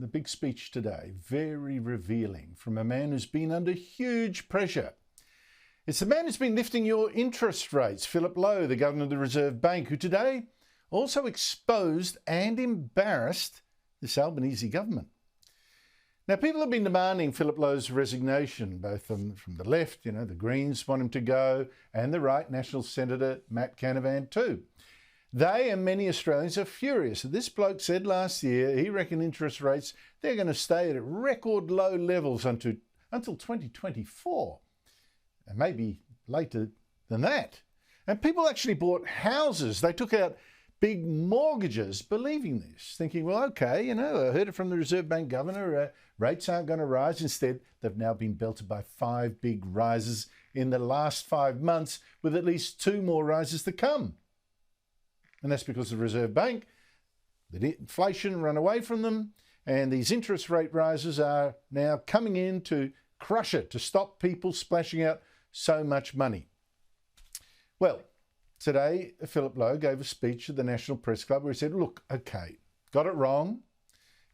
The big speech today, very revealing from a man who's been under huge pressure. It's the man who's been lifting your interest rates, Philip Lowe, the Governor of the Reserve Bank, who today also exposed and embarrassed this Albanese government. Now, people have been demanding Philip Lowe's resignation, both from the left, the Greens want him to go, and the right, National Senator Matt Canavan too. They and many Australians are furious. This bloke said last year he reckoned interest rates, they're going to stay at record low levels until 2024, and maybe later than that. And people actually bought houses. They took out big mortgages believing this, thinking, well, okay, I heard it from the Reserve Bank Governor, rates aren't going to rise. Instead, they've now been belted by 5 big rises in the last 5 months, with at least 2 more rises to come. And that's because the Reserve Bank, the inflation ran away from them, and these interest rate rises are now coming in to crush it, to stop people splashing out so much money. Well, today, Philip Lowe gave a speech at the National Press Club where he said, look, okay, got it wrong.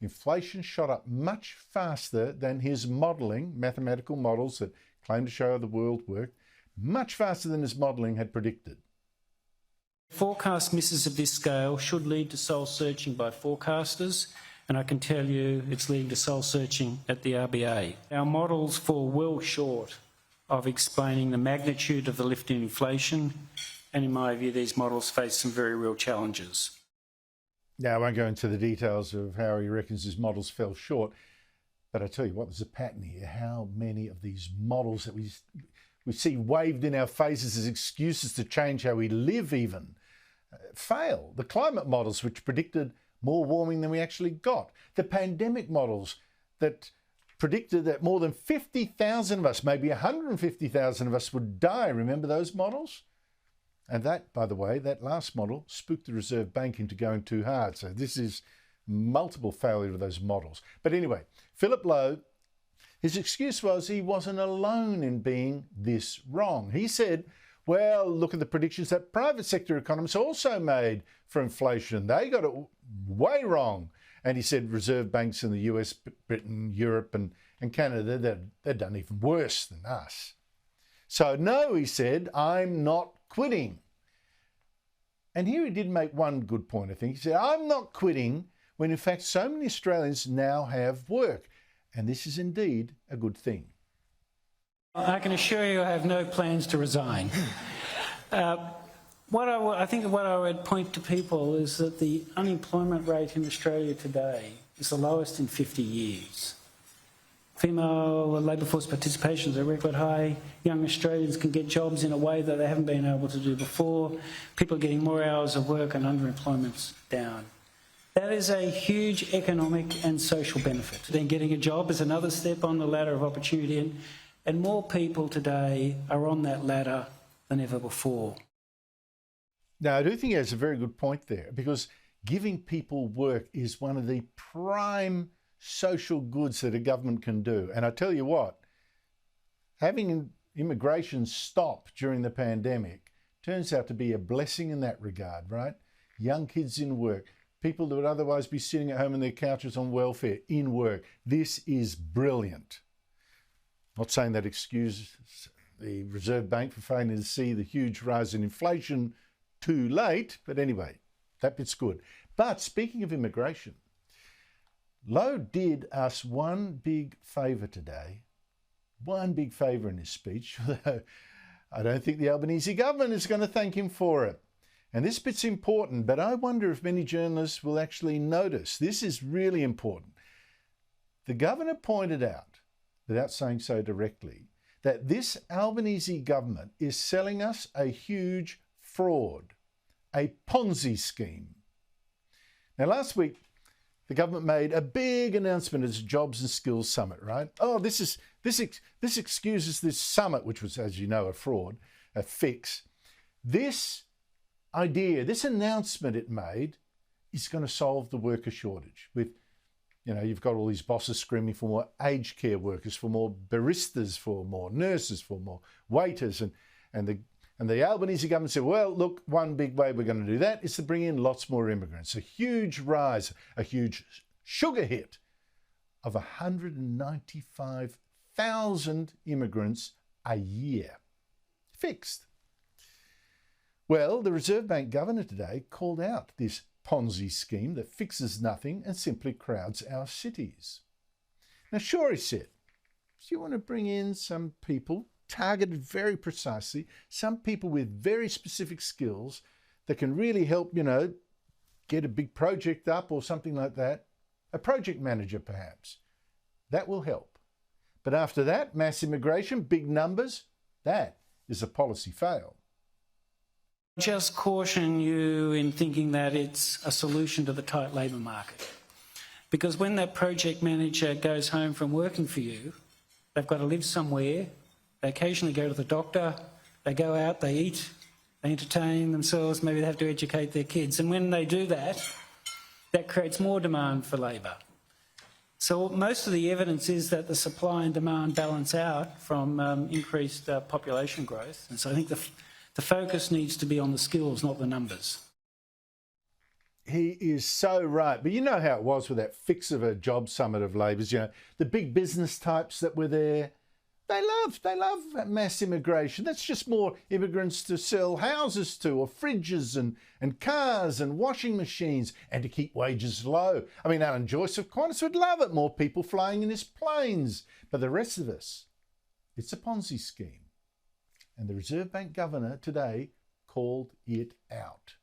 Inflation shot up much faster than his modelling, mathematical models that claim to show how the world worked, much faster than his modelling had predicted. Forecast misses of this scale should lead to soul searching by forecasters, and I can tell you it's leading to soul searching at the RBA. Our models fall well short of explaining the magnitude of the lift in inflation, and in my view these models face some very real challenges. Now, I won't go into the details of how he reckons his models fell short, but I tell you what, there's a pattern here. How many of these models that we see waved in our faces as excuses to change how we live even, fail. The climate models, which predicted more warming than we actually got. The pandemic models that predicted that more than 50,000 of us, maybe 150,000 of us would die. Remember those models? And that, by the way, that last model spooked the Reserve Bank into going too hard. So this is multiple failure of those models. But anyway, Philip Lowe, his excuse was he wasn't alone in being this wrong. He said, well, look at the predictions that private sector economists also made for inflation. They got it way wrong. And he said reserve banks in the US, Britain, Europe and Canada, they've done even worse than us. So no, he said, I'm not quitting. And here he did make one good point, I think. He said, I'm not quitting when in fact so many Australians now have work. And this is indeed a good thing. I can assure you I have no plans to resign. What I would point to people is that the unemployment rate in Australia today is the lowest in 50 years. Female labour force participation is a record high. Young Australians can get jobs in a way that they haven't been able to do before. People are getting more hours of work and underemployment's down. That is a huge economic and social benefit. Then getting a job is another step on the ladder of opportunity, and more people today are on that ladder than ever before. Now, I do think he has a very good point there, because giving people work is one of the prime social goods that a government can do. And I tell you what, having immigration stop during the pandemic turns out to be a blessing in that regard, right? Young kids in work, people that would otherwise be sitting at home on their couches on welfare in work. This is brilliant. Not saying that excuses the Reserve Bank for failing to see the huge rise in inflation too late, but anyway, that bit's good. But speaking of immigration, Lowe did us one big favour today, one big favour in his speech, although I don't think the Albanese government is going to thank him for it. And this bit's important, but I wonder if many journalists will actually notice. This is really important. The governor pointed out, without saying so directly, that this Albanese government is selling us a huge fraud, a Ponzi scheme. Now, last week, the government made a big announcement at its Jobs and Skills Summit, right? Oh, this excuses this summit, which was, as you know, a fraud, a fix. This idea, this announcement it made is going to solve the worker shortage. With, you've got all these bosses screaming for more aged care workers, for more baristas, for more nurses, for more waiters. And the Albanese government said, well, look, one big way we're going to do that is to bring in lots more immigrants. A huge rise, a huge sugar hit of 195,000 immigrants a year. Fixed. Well, the Reserve Bank Governor today called out this Ponzi scheme that fixes nothing and simply crowds our cities. Now, sure, he said, if you want to bring in some people targeted very precisely, some people with very specific skills that can really help, get a big project up or something like that, a project manager perhaps, that will help. But after that, mass immigration, big numbers, that is a policy fail. Just caution you in thinking that it's a solution to the tight labour market. Because when that project manager goes home from working for you, they've got to live somewhere, they occasionally go to the doctor, they go out, they eat, they entertain themselves, maybe they have to educate their kids. And when they do that, that creates more demand for labour. So most of the evidence is that the supply and demand balance out from increased population growth. And so I think the focus needs to be on the skills, not the numbers. He is so right. But you know how it was with that fix of a job summit of Labor's, the big business types that were there. They love mass immigration. That's just more immigrants to sell houses to, or fridges and cars and washing machines, and to keep wages low. I mean, Alan Joyce of Qantas would love it, more people flying in his planes. But the rest of us, it's a Ponzi scheme. And the Reserve Bank Governor today called it out.